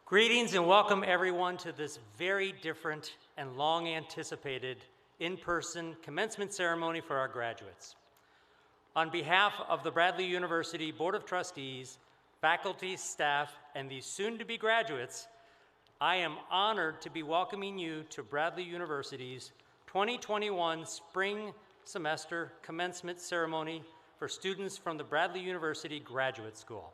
Greetings and welcome everyone to this very different and long anticipated in-person commencement ceremony for our graduates. On behalf of the Bradley University Board of Trustees, faculty, staff, and these soon-to-be graduates, I am honored to be welcoming you to Bradley University's 2021 Spring Semester Commencement Ceremony for students from the Bradley University Graduate School.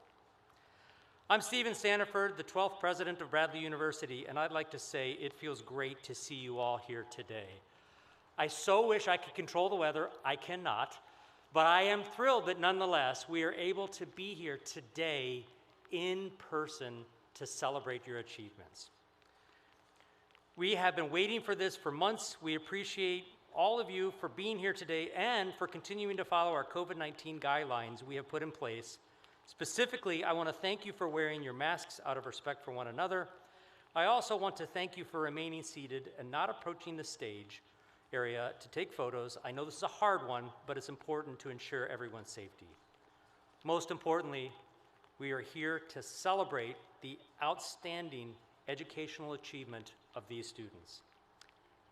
I'm Stephen Standiford, the 12th president of Bradley University, and I'd like to say it feels great to see you all here today. I so wish I could control the weather. I cannot, but I am thrilled that nonetheless we are able to be here today in person to celebrate your achievements. We have been waiting for this for months. We appreciate all of you for being here today and for continuing to follow our COVID-19 guidelines we have put in place. Specifically, I want to thank you for wearing your masks out of respect for one another. I also want to thank you for remaining seated and not approaching the stage area to take photos. I know this is a hard one, but it's important to ensure everyone's safety. Most importantly, we are here to celebrate the outstanding educational achievement of these students.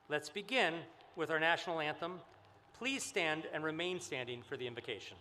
Let's begin with our national anthem. Please stand and remain standing for the invocation.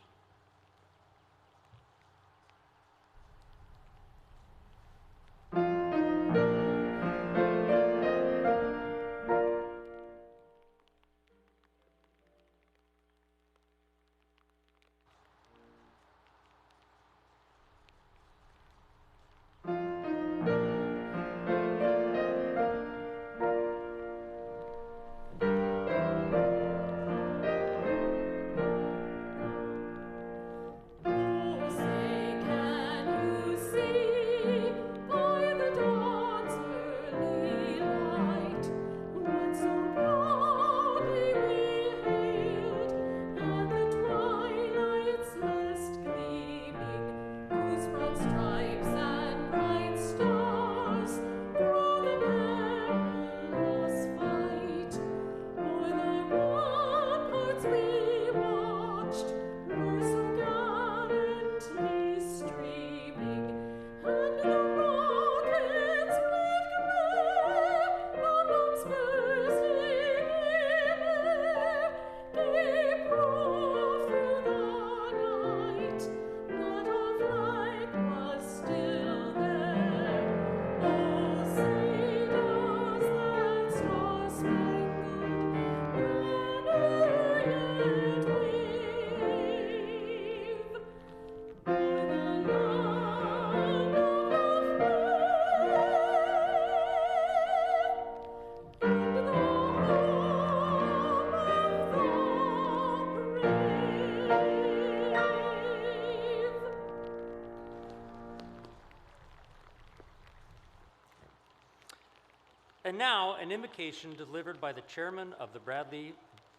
And now, an invocation delivered by the chairman of the Bradley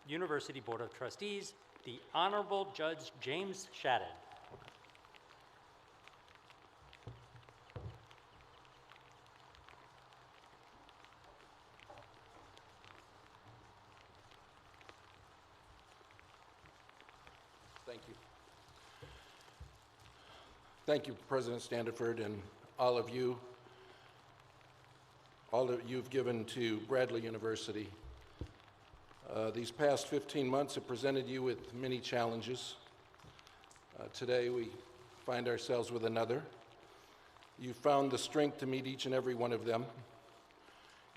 University Board of Trustees, the Honorable Judge James Shadid. Thank you. Thank you, President Standiford, and all of you've given to Bradley University. These past 15 months have presented you with many challenges. Today we find ourselves with another. You found the strength to meet each and every one of them.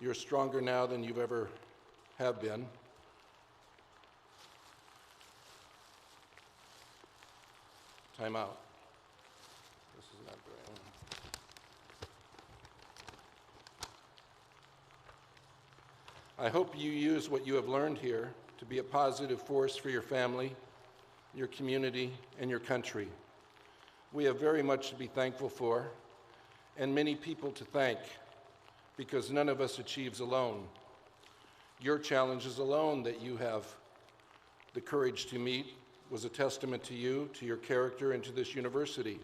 You're stronger now than you've ever have been. Time out. This is not very long. I hope you use what you have learned here to be a positive force for your family, your community, and your country. We have very much to be thankful for, and many people to thank, because none of us achieves alone. Your challenges alone that you have the courage to meet was a testament to you, to your character, and to this university.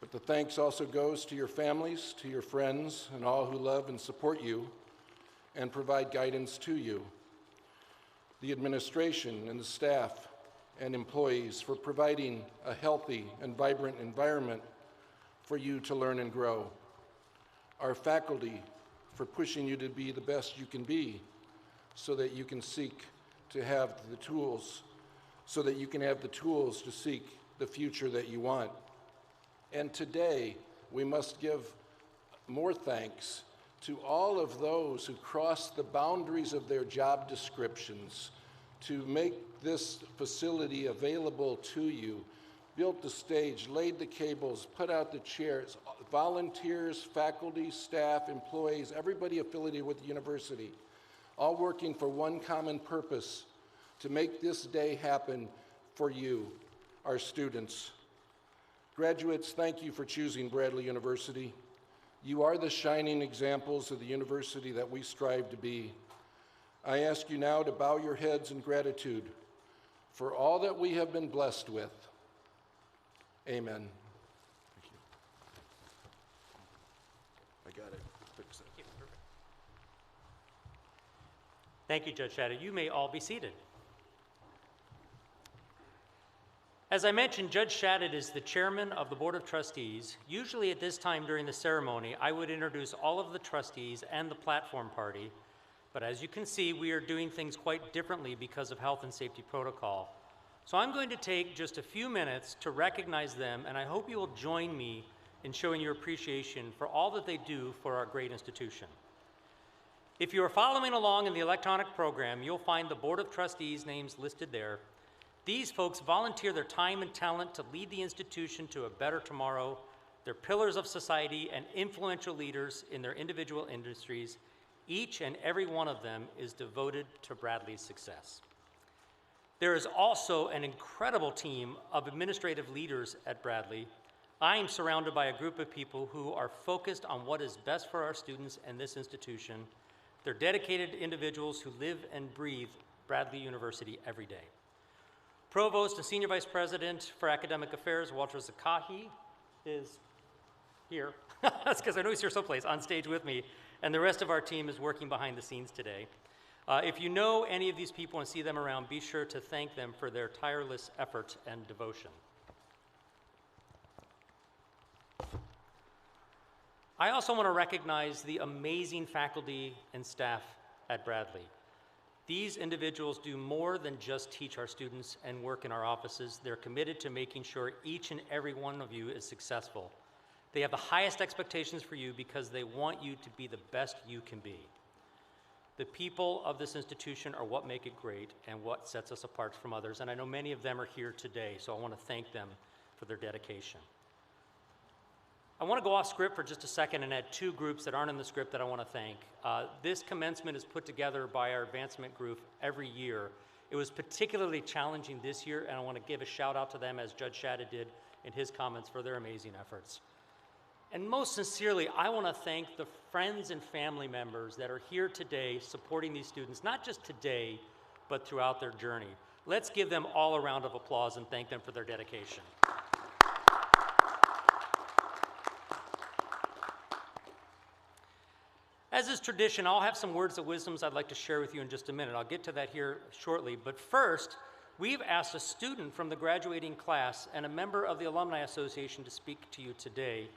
But the thanks also goes to your families, to your friends, and all who love and support you and provide guidance to you. The administration and the staff and employees for providing a healthy and vibrant environment for you to learn and grow. our faculty for pushing you to be the best you can be so that you can seek to have the tools, so that you can have the tools to seek the future that you want. And today, we must give more thanks to all of those who crossed the boundaries of their job descriptions to make this facility available to you, built the stage, laid the cables, put out the chairs, volunteers, faculty, staff, employees, everybody affiliated with the university, all working for one common purpose, to make this day happen for you, our students. Graduates, thank you for choosing Bradley University. You are the shining examples of the university that we strive to be. I ask you now to bow your heads in gratitude for all that we have been blessed with. Amen. Thank you. I got it. Fix it. Thank you, Judge Shadid. You may all be seated. As I mentioned, Judge Shadid is the chairman of the Board of Trustees. Usually at this time during the ceremony, I would introduce all of the trustees and the platform party. But as you can see, we are doing things quite differently because of health and safety protocol. So I'm going to take just a few minutes to recognize them, and I hope you will join me in showing your appreciation for all that they do for our great institution. If you are following along in the electronic program, you'll find the Board of Trustees names listed there. These folks volunteer their time and talent to lead the institution to a better tomorrow. They're pillars of society and influential leaders in their individual industries. Each and every one of them is devoted to Bradley's success. There is also an incredible team of administrative leaders at Bradley. I am surrounded by a group of people who are focused on what is best for our students and this institution. They're dedicated individuals who live and breathe Bradley University every day. Provost and Senior Vice President for Academic Affairs, Walter Zakahi, is here. That's because I know he's here someplace on stage with me, and the rest of our team is working behind the scenes today. If you know any of these people and see them around, be sure to thank them for their tireless effort and devotion. I also want to recognize the amazing faculty and staff at Bradley. These individuals do more than just teach our students and work in our offices. They're committed to making sure each and every one of you is successful. They have the highest expectations for you because they want you to be the best you can be. The people of this institution are what make it great and what sets us apart from others, and I know many of them are here today, so I want to thank them for their dedication. I want to go off script for just a second and add two groups that aren't in the script that I want to thank. This commencement is put together by our advancement group every year. It was particularly challenging this year, and I want to give a shout out to them, as Judge Shadid did in his comments, for their amazing efforts. And most sincerely, I want to thank the friends and family members that are here today supporting these students, not just today, but throughout their journey. Let's give them all a round of applause and thank them for their dedication. As is tradition, I'll have some words of wisdom I'd like to share with you in just a minute. I'll get to that here shortly. But first, we've asked a student from the graduating class and a member of the Alumni Association to speak to you today.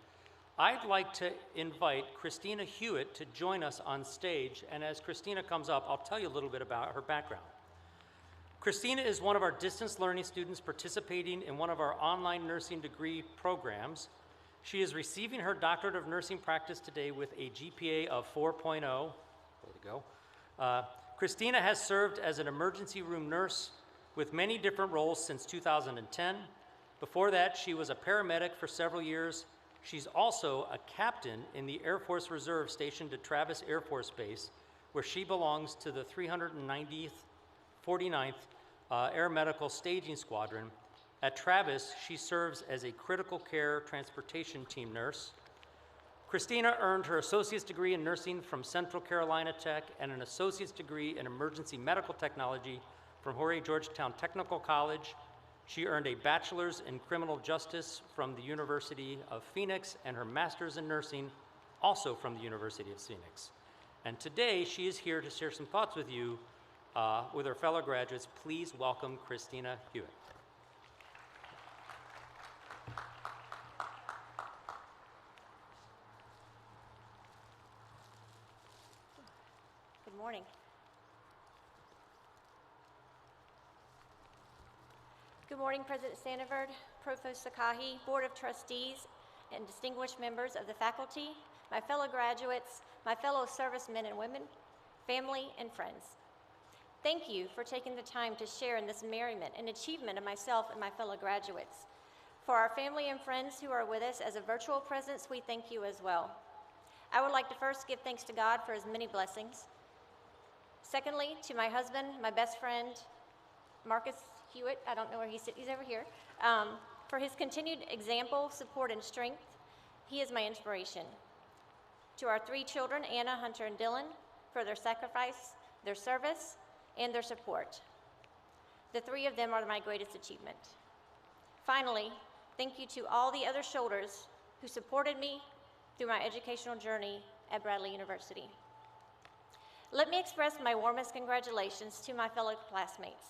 I'd like to invite Christina Hewitt to join us on stage. And as Christina comes up, I'll tell you a little bit about her background. Christina is one of our distance learning students participating in one of our online nursing degree programs. She is receiving her Doctorate of Nursing Practice today with a GPA of 4.0. Way to go. Christina has served as an emergency room nurse with many different roles since 2010. Before that, she was a paramedic for several years. She's also a captain in the Air Force Reserve stationed at Travis Air Force Base, where she belongs to the 349th Air Medical Staging Squadron. At Travis, she serves as a critical care transportation team nurse. Christina earned her associate's degree in nursing from Central Carolina Tech and an associate's degree in emergency medical technology from Horry Georgetown Technical College. She earned a bachelor's in criminal justice from the University of Phoenix and her master's in nursing also from the University of Phoenix. And today, she is here to share some thoughts with you, with her fellow graduates. Please welcome Christina Hewitt. Good morning, President Sanford, Provost Sakahi, Board of Trustees, and distinguished members of the faculty, my fellow graduates, my fellow servicemen and women, family, and friends. Thank you for taking the time to share in this merriment and achievement of myself and my fellow graduates. For our family and friends who are with us as a virtual presence, we thank you as well. I would like to first give thanks to God for his many blessings. Secondly, to my husband, my best friend, Marcus Hewitt, I don't know where he's over here, for his continued example, support, and strength. He is my inspiration. To our 3 children, Anna, Hunter, and Dylan, for their sacrifice, their service, and their support. The 3 of them are my greatest achievement. Finally, thank you to all the other shoulders who supported me through my educational journey at Bradley University. Let me express my warmest congratulations to my fellow classmates.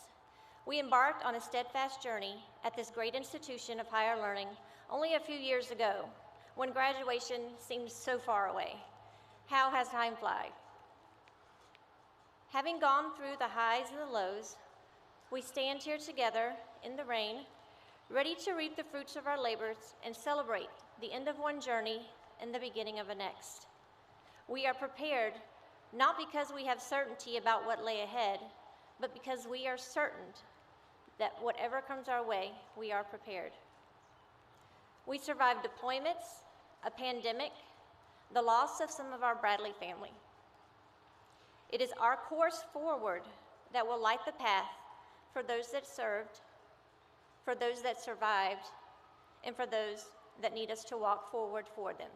We embarked on a steadfast journey at this great institution of higher learning only a few years ago, when graduation seemed so far away. How has time flown? Having gone through the highs and the lows, we stand here together in the rain, ready to reap the fruits of our labors and celebrate the end of one journey and the beginning of a next. We are prepared not because we have certainty about what lay ahead, but because we are certain that whatever comes our way, we are prepared. We survived deployments, a pandemic, the loss of some of our Bradley family. It is our course forward that will light the path for those that served, for those that survived, and for those that need us to walk forward for them.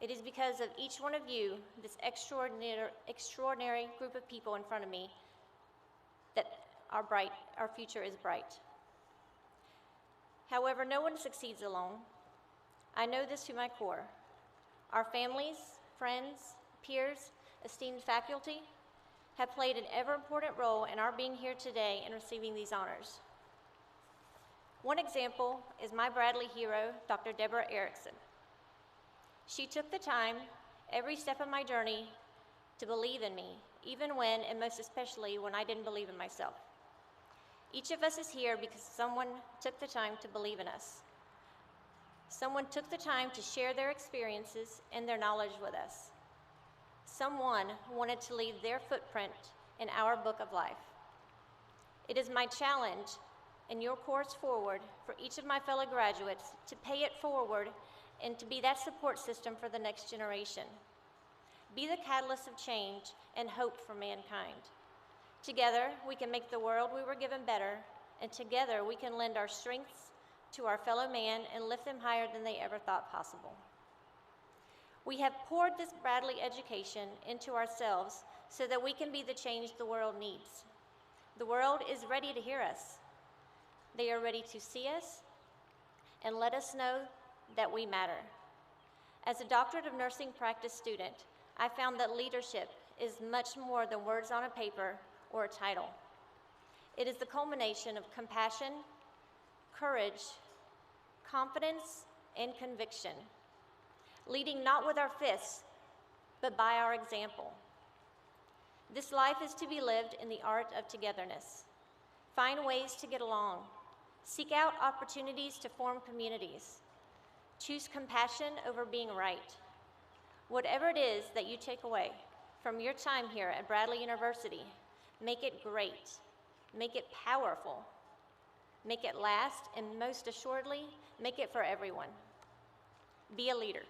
It is because of each one of you, this extraordinary group of people in front of me, that our future is bright. However, no one succeeds alone. I know this to my core. Our families, friends, peers, esteemed faculty have played an ever-important role in our being here today and receiving these honors. One example is my Bradley hero, Dr. Deborah Erickson. She took the time, every step of my journey, to believe in me, even when, and most especially, when I didn't believe in myself. Each of us is here because someone took the time to believe in us. Someone took the time to share their experiences and their knowledge with us. Someone wanted to leave their footprint in our book of life. It is my challenge in your course forward for each of my fellow graduates to pay it forward and to be that support system for the next generation. Be the catalyst of change and hope for mankind. Together, we can make the world we were given better, and together we can lend our strengths to our fellow man and lift them higher than they ever thought possible. We have poured this Bradley education into ourselves so that we can be the change the world needs. The world is ready to hear us. They are ready to see us and let us know that we matter. As a doctorate of nursing practice student, I found that leadership is much more than words on a paper or a title. It is the culmination of compassion, courage, confidence, and conviction, leading not with our fists, but by our example. This life is to be lived in the art of togetherness. Find ways to get along. Seek out opportunities to form communities. Choose compassion over being right. Whatever it is that you take away from your time here at Bradley University, make it great, make it powerful, make it last, and most assuredly, make it for everyone. Be a leader.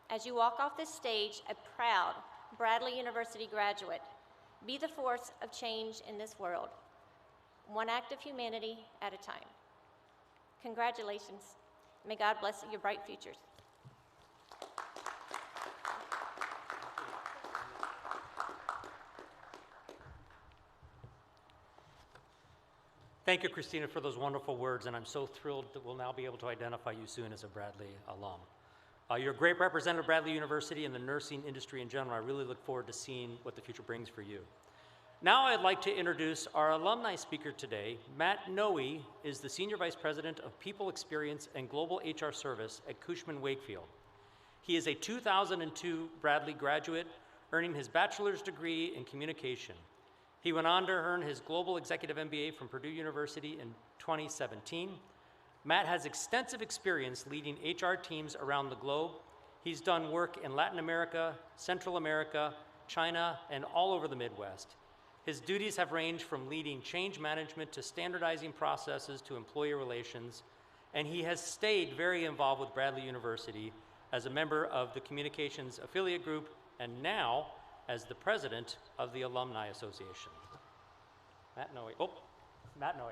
As you walk off this stage, a proud Bradley University graduate, be the force of change in this world, one act of humanity at a time. Congratulations. May God bless your bright futures. Thank you, Christina, for those wonderful words, and I'm so thrilled that we'll now be able to identify you soon as a Bradley alum. You're a great representative of Bradley University and the nursing industry in general. I really look forward to seeing what the future brings for you. Now I'd like to introduce our alumni speaker today. Matt Noe is the Senior Vice President of People Experience and Global HR Service at Cushman Wakefield. He is a 2002 Bradley graduate, earning his bachelor's degree in communication. He went on to earn his Global Executive MBA from Purdue University in 2017. Matt has extensive experience leading HR teams around the globe. He's done work in Latin America, Central America, China, and all over the Midwest. His duties have ranged from leading change management to standardizing processes to employee relations, and he has stayed very involved with Bradley University as a member of the Communications Affiliate Group and now as the president of the Alumni Association. Matt Noe. Oh, Matt Noe.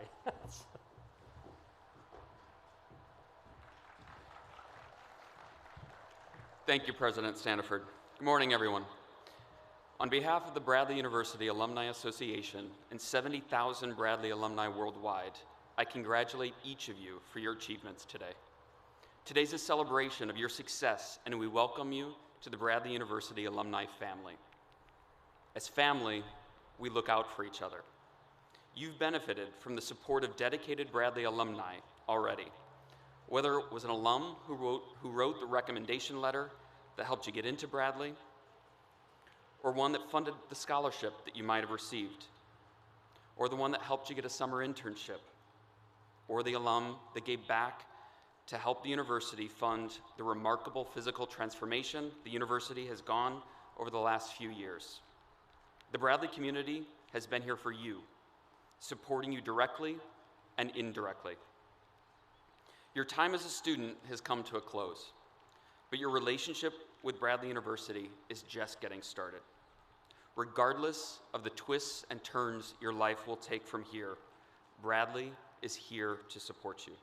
Thank you, President Standiford. Good morning, everyone. On behalf of the Bradley University Alumni Association and 70,000 Bradley alumni worldwide, I congratulate each of you for your achievements today. Today's a celebration of your success, and we welcome you to the Bradley University alumni family. As family, we look out for each other. You've benefited from the support of dedicated Bradley alumni already, whether it was an alum who wrote the recommendation letter that helped you get into Bradley, or one that funded the scholarship that you might have received, or the one that helped you get a summer internship, or the alum that gave back to help the university fund the remarkable physical transformation the university has gone over the last few years. The Bradley community has been here for you, supporting you directly and indirectly. Your time as a student has come to a close, but your relationship with Bradley University is just getting started. Regardless of the twists and turns your life will take from here, Bradley is here to support you.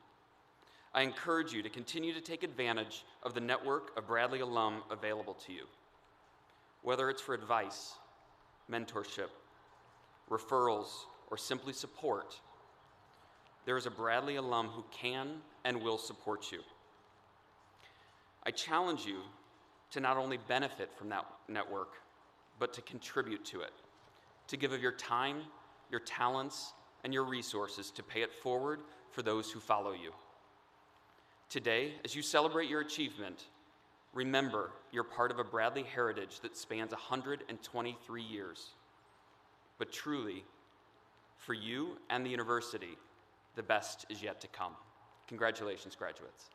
I encourage you to continue to take advantage of the network of Bradley alum available to you. Whether it's for advice, mentorship, referrals, or simply support, there is a Bradley alum who can and will support you. I challenge you to not only benefit from that network, but to contribute to it, to give of your time, your talents, and your resources to pay it forward for those who follow you. Today, as you celebrate your achievement, remember you're part of a Bradley heritage that spans 123 years. But truly, for you and the university, the best is yet to come. Congratulations, graduates.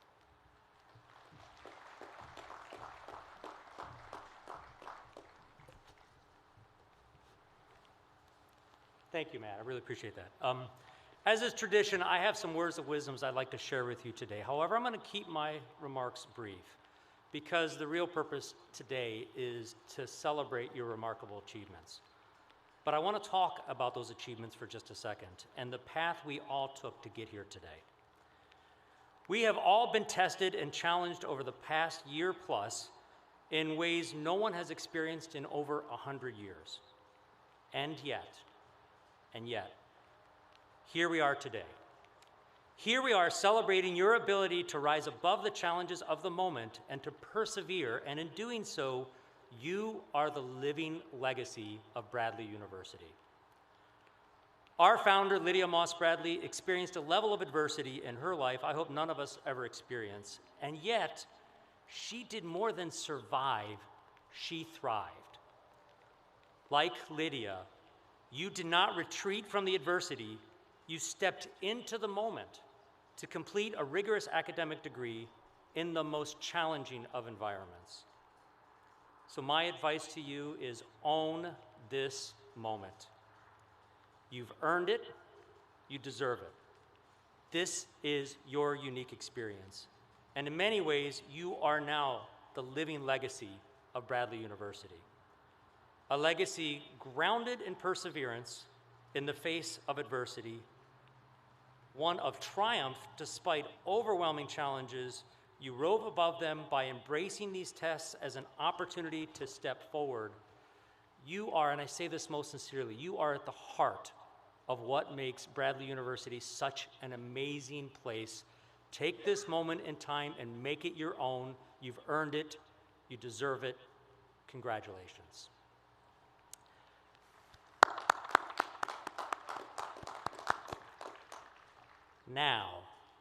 Thank you, Matt. I really appreciate that. As is tradition, I have some words of wisdom I'd like to share with you today. However, I'm going to keep my remarks brief because the real purpose today is to celebrate your remarkable achievements. But I want to talk about those achievements for just a second and the path we all took to get here today. We have all been tested and challenged over the past year plus in ways no one has experienced in over 100 years. And yet, here we are today. Here we are celebrating your ability to rise above the challenges of the moment and to persevere, and in doing so, you are the living legacy of Bradley University. Our founder, Lydia Moss Bradley, experienced a level of adversity in her life I hope none of us ever experience, and yet she did more than survive, she thrived. Like Lydia, you did not retreat from the adversity, you stepped into the moment to complete a rigorous academic degree in the most challenging of environments. So my advice to you is own this moment. You've earned it, you deserve it. This is your unique experience. And in many ways, you are now the living legacy of Bradley University. A legacy grounded in perseverance in the face of adversity, one of triumph despite overwhelming challenges. You rose above them by embracing these tests as an opportunity to step forward. You are, and I say this most sincerely, you are at the heart of what makes Bradley University such an amazing place. Take this moment in time and make it your own. You've earned it. You deserve it. Congratulations. Now,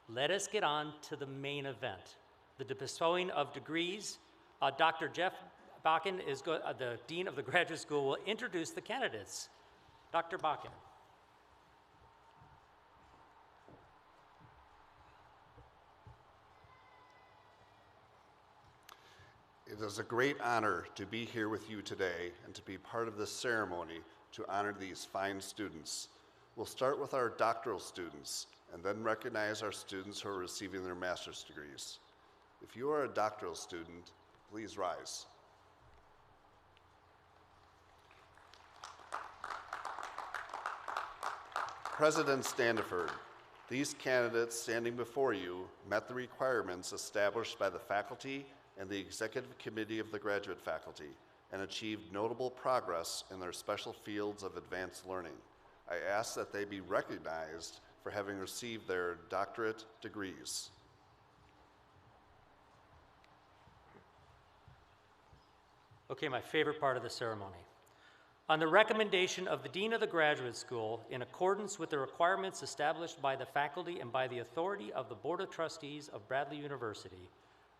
let us get on to the main event, the bestowing of degrees. Dr. Jeff Bakken, the Dean of the Graduate School, will introduce the candidates. Dr. Bakken. It is a great honor to be here with you today and to be part of this ceremony to honor these fine students. We'll start with our doctoral students and then recognize our students who are receiving their master's degrees. If you are a doctoral student, please rise. President Standiford, these candidates standing before you met the requirements established by the faculty and the executive committee of the graduate faculty and achieved notable progress in their special fields of advanced learning. I ask that they be recognized for having received their doctorate degrees. Okay, my favorite part of the ceremony. On the recommendation of the Dean of the Graduate School, in accordance with the requirements established by the faculty and by the authority of the Board of Trustees of Bradley University,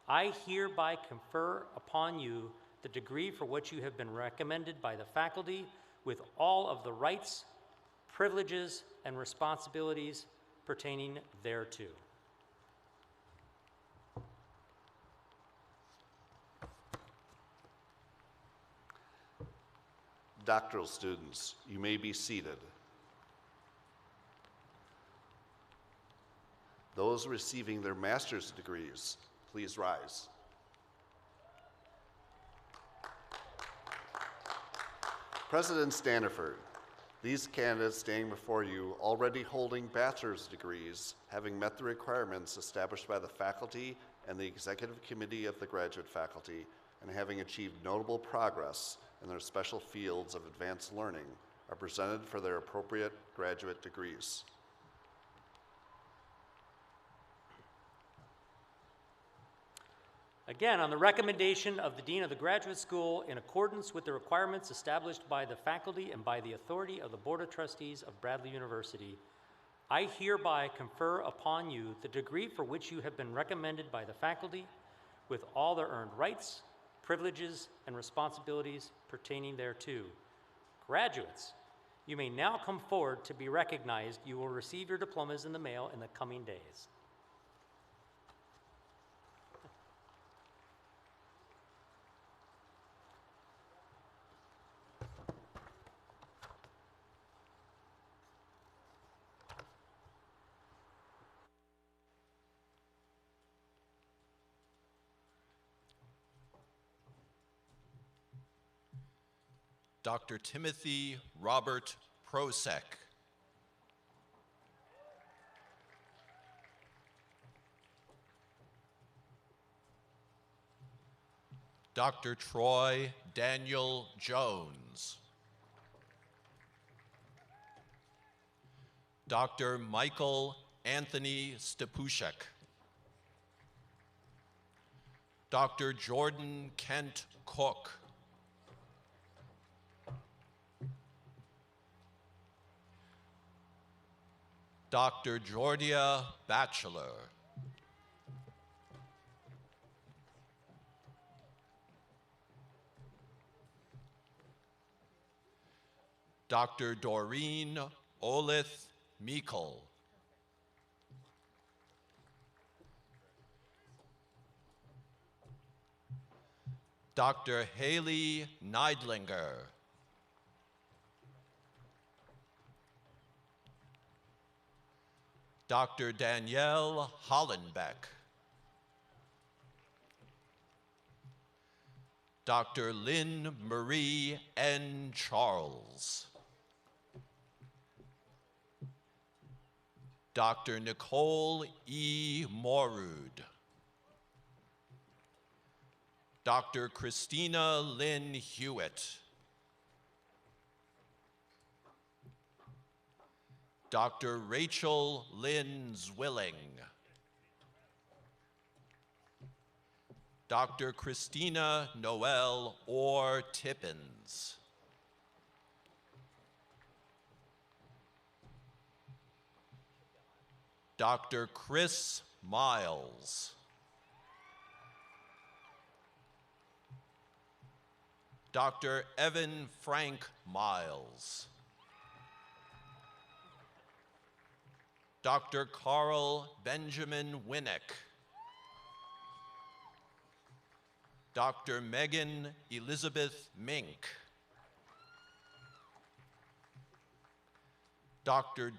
I hereby confer upon you the degree for which you have been recommended by the faculty with all of the rights, privileges, and responsibilities pertaining thereto. Doctoral students, you may be seated. Those receiving their master's degrees, please rise. President Standiford, these candidates standing before you already holding bachelor's degrees, having met the requirements established by the faculty and the executive committee of the graduate faculty, and having achieved notable progress in their special fields of advanced learning, are presented for their appropriate graduate degrees. Again, on the recommendation of the Dean of the Graduate School, in accordance with the requirements established by the faculty and by the authority of the Board of Trustees of Bradley University, I hereby confer upon you the degree for which you have been recommended by the faculty with all their earned rights, privileges, and responsibilities pertaining thereto. Graduates, you may now come forward to be recognized. You will receive your diplomas in the mail in the coming days. Dr. Timothy Robert Prosek. Dr. Troy Daniel Jones. Dr. Michael Anthony Stepushek. Dr. Jordan Kent Cook. Dr. Jordia Batchelor. Dr. Doreen Olith Meikle. Dr. Haley Neidlinger. Dr. Danielle Hollenbeck. Dr. Lynn Marie N. Charles. Dr. Nicole E. Morud. Dr. Christina Lynn Hewitt. Dr. Rachel Lynn Zwilling. Dr. Christina Noel Orr Tippins. Dr. Chris Miles. Dr. Evan Frank Miles. Dr. Carl Benjamin Winnick, Dr. Megan Elizabeth Mink, Dr.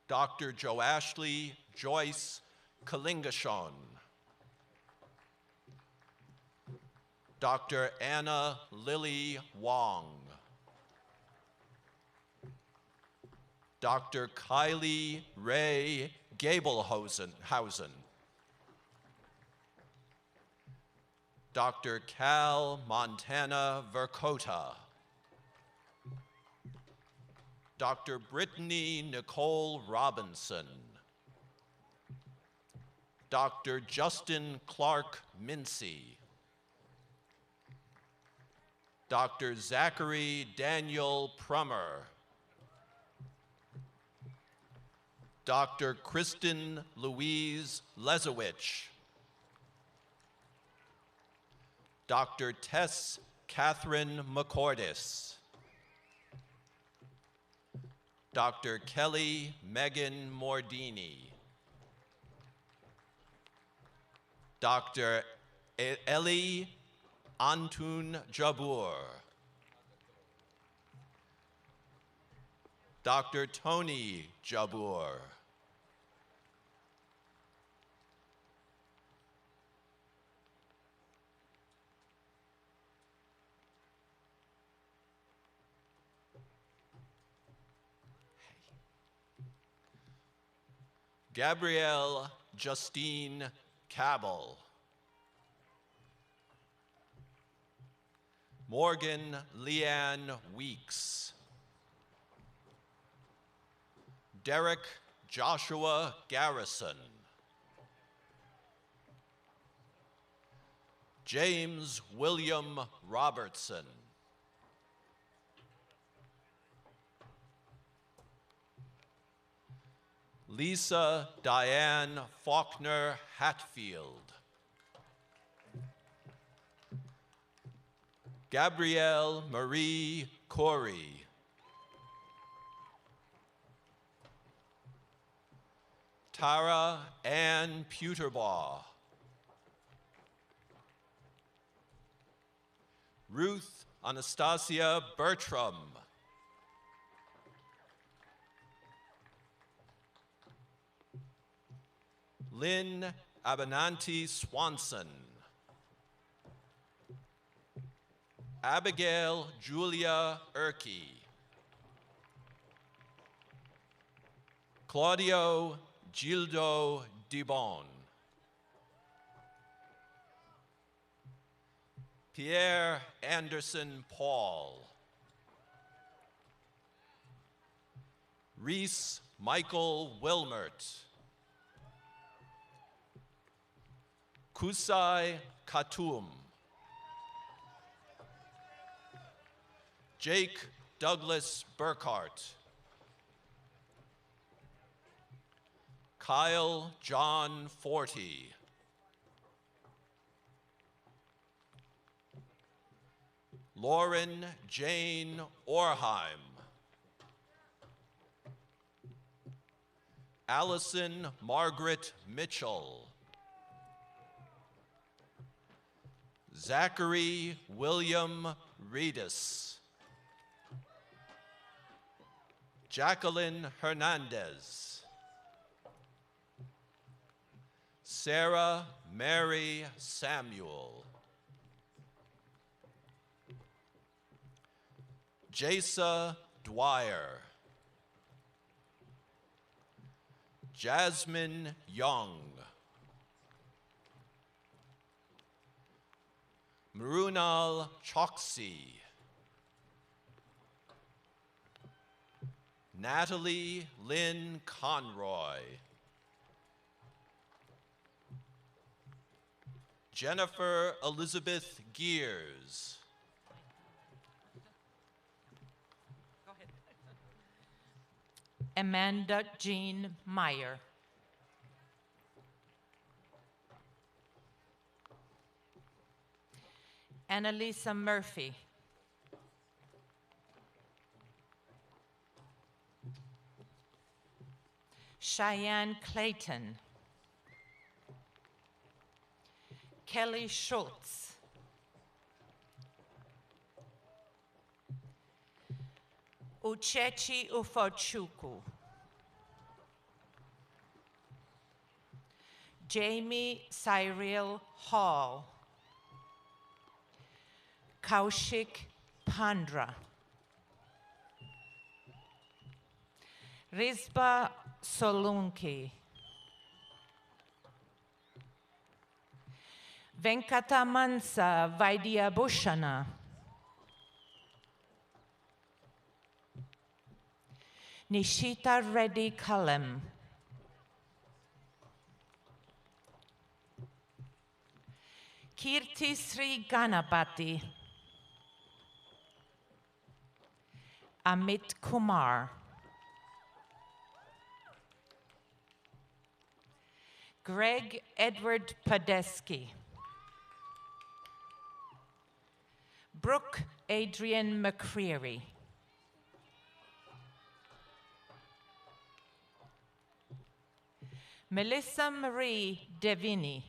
Joashley Joyce Kalingashon, Dr. Anna Lily Wong, Dr. Kylie Ray Gablehausen, Dr. Cal Montana Verkota, Dr. Brittany Nicole Robinson, Dr. Justin Clark Mincy, Dr. Zachary Daniel Prummer, Dr. Kristen Louise Lezowich, Dr. Tess Catherine McCordis, Dr. Kelly Megan Mordini, Dr. Eli Antun Jabur, Dr. Tony Jabur, Gabrielle Justine Cabell, Morgan Leanne Weeks, Derek Joshua Garrison, James William Robertson, Lisa Diane Faulkner Hatfield, Gabrielle Marie Corey, Tara Ann Puterbaugh, Ruth Anastasia Bertram, Lynn Abenanti Swanson, Abigail Julia Erkey, Claudio Gildo Dibon, Pierre Anderson Paul, Reese Michael Wilmert, Kusai Khatum, Jake Douglas Burkhart, Kyle John Forty, Lauren Jane Orheim, Allison Margaret Mitchell, Zachary William Reedus, Jacqueline Hernandez, Sarah Mary Samuel, Jasa Dwyer, Jasmine Young, Marunal Choksi, Natalie Lynn Conroy, Jennifer Elizabeth Gears, Amanda Jean Meyer, Annalisa Murphy, Cheyenne Clayton, Kelly Schultz, Uchechi Ufochukwu, Jamie Cyril Hall, Kaushik Pandra, Rizba Solunki, Venkatamansa Vaidyabhushana, Nishita Reddy Kalem, Kirti Sri Ganapati, Amit Kumar, Greg Edward Podesky, Brooke Adrian McCreary, Melissa Marie Devini,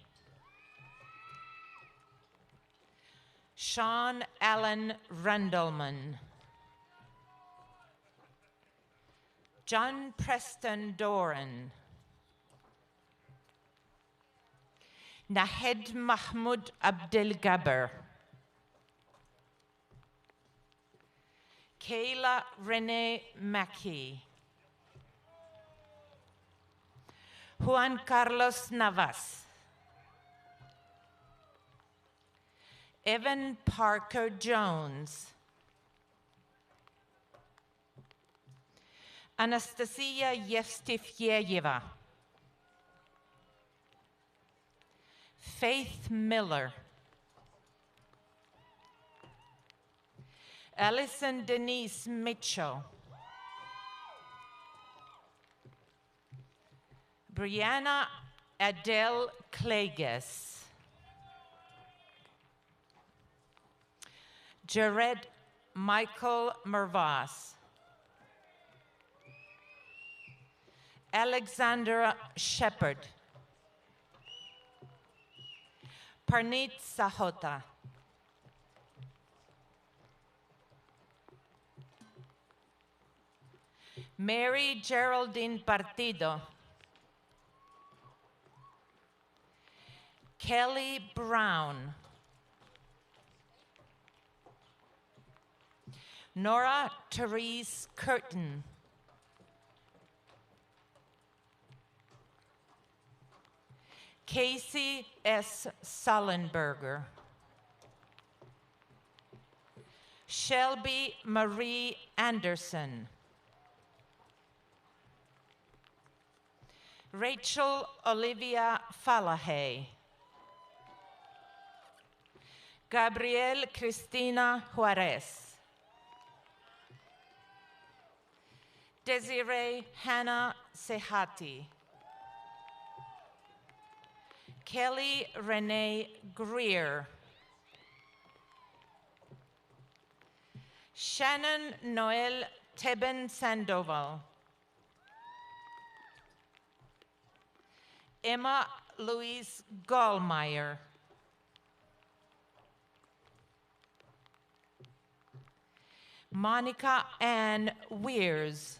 Sean Allen Rundleman, John Preston Doran, Nahed Mahmoud Abdel Gabber, Kayla Renee Mackey, Juan Carlos Navas, Evan Parker Jones, Anastasia Yevstifyeva, Faith Miller, Allison Denise Mitchell, Brianna Adele Klages, Jared Michael Mervas, Alexandra Shepard, Parneet Sahota, Mary Geraldine Partido, Kelly Brown, Nora Therese Curtin, Casey S. Sullenberger, Shelby Marie Anderson, Rachel Olivia Falahay, Gabriel Cristina Juarez, Desiree Hannah Sehati, Kelly Renee Greer, Shannon Noel Teben Sandoval, Emma Louise Gallmeyer, Monica Ann Weirs,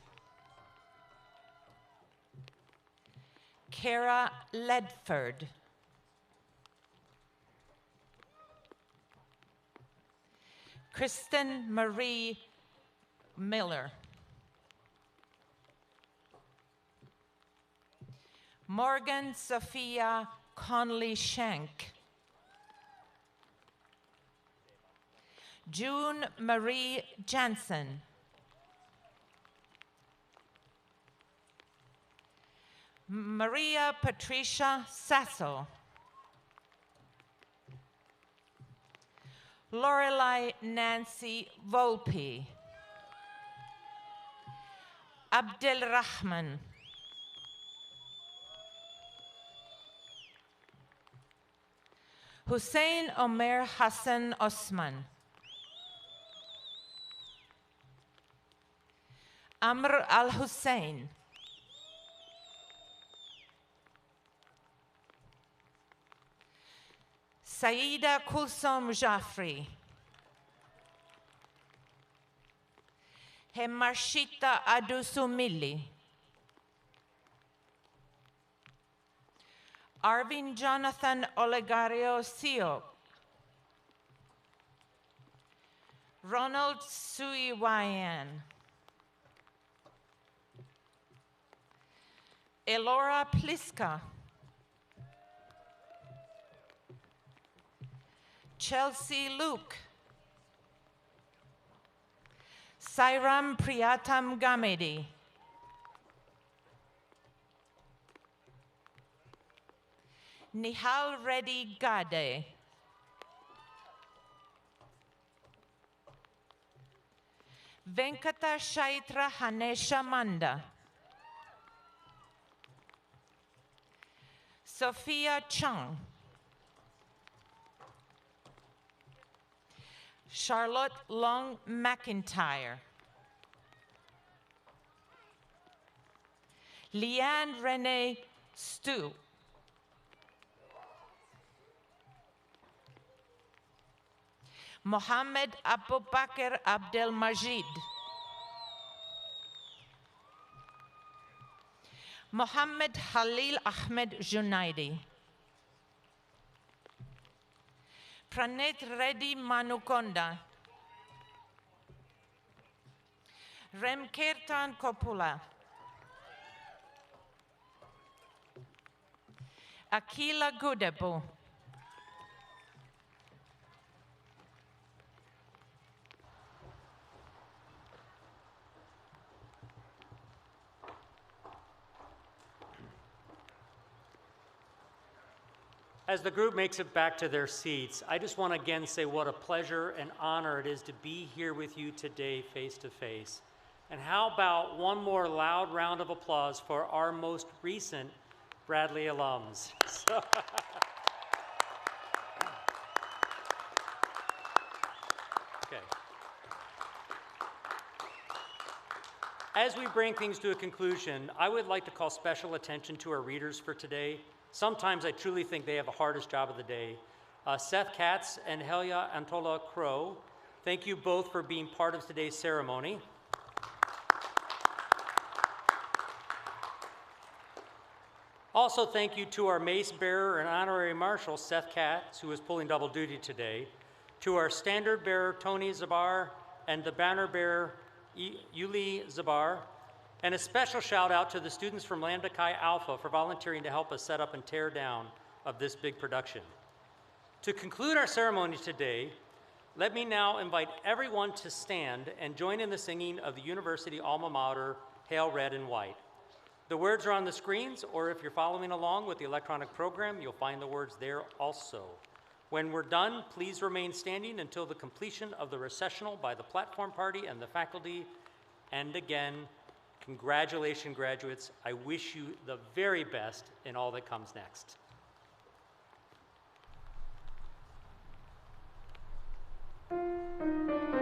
Kara Ledford, Kristen Marie Miller, Morgan Sophia Conley Shank, June Marie Jansen, Maria Patricia Sasso, Lorelei Nancy Volpe, Abdelrahman, Hussein Omer Hassan Osman, Amr Al Hussein, Saida Kulsum Jaffrey. Hemarshita Adusumili. Arvin Jonathan Olegario Sio. Ronald Suiwayan. Elora Pliska. Chelsea Luke. Sairam Priyatam Gamedi. Nihal Reddy Gade. Venkata Shaitra Hanesha Manda. Sophia Chung. Charlotte Long McIntyre. Leanne Renee Stu. Mohammed Abubakar Abdel Majid. Mohammed Khalil Ahmed Junaidi. Praneeth Reddy Manukonda. Remkirtan Kopula. Akila Gudebu. As the group makes it back to their seats, I just want to again say what a pleasure and honor it is to be here with you today face to face. And how about one more loud round of applause for our most recent Bradley alums. Okay. As we bring things to a conclusion, I would like to call special attention to our readers for today. Sometimes I truly think they have the hardest job of the day. Seth Katz and Helia Antola Crow, thank you both for being part of today's ceremony. Also, thank you to our mace bearer and honorary marshal, Seth Katz, who is pulling double duty today, to our standard bearer, Tony Zabar, and the banner bearer, Yuli Zabar, and a special shout out to the students from Lambda Chi Alpha for volunteering to help us set up and tear down of this big production. To conclude our ceremony today, let me now invite everyone to stand and join in the singing of the University Alma Mater, Hail Red and White. The words are on the screens, or if you're following along with the electronic program, you'll find the words there also. When we're done, please remain standing until the completion of the recessional by the platform party and the faculty. And again, congratulations, graduates. I wish you the very best in all that comes next. Thank you.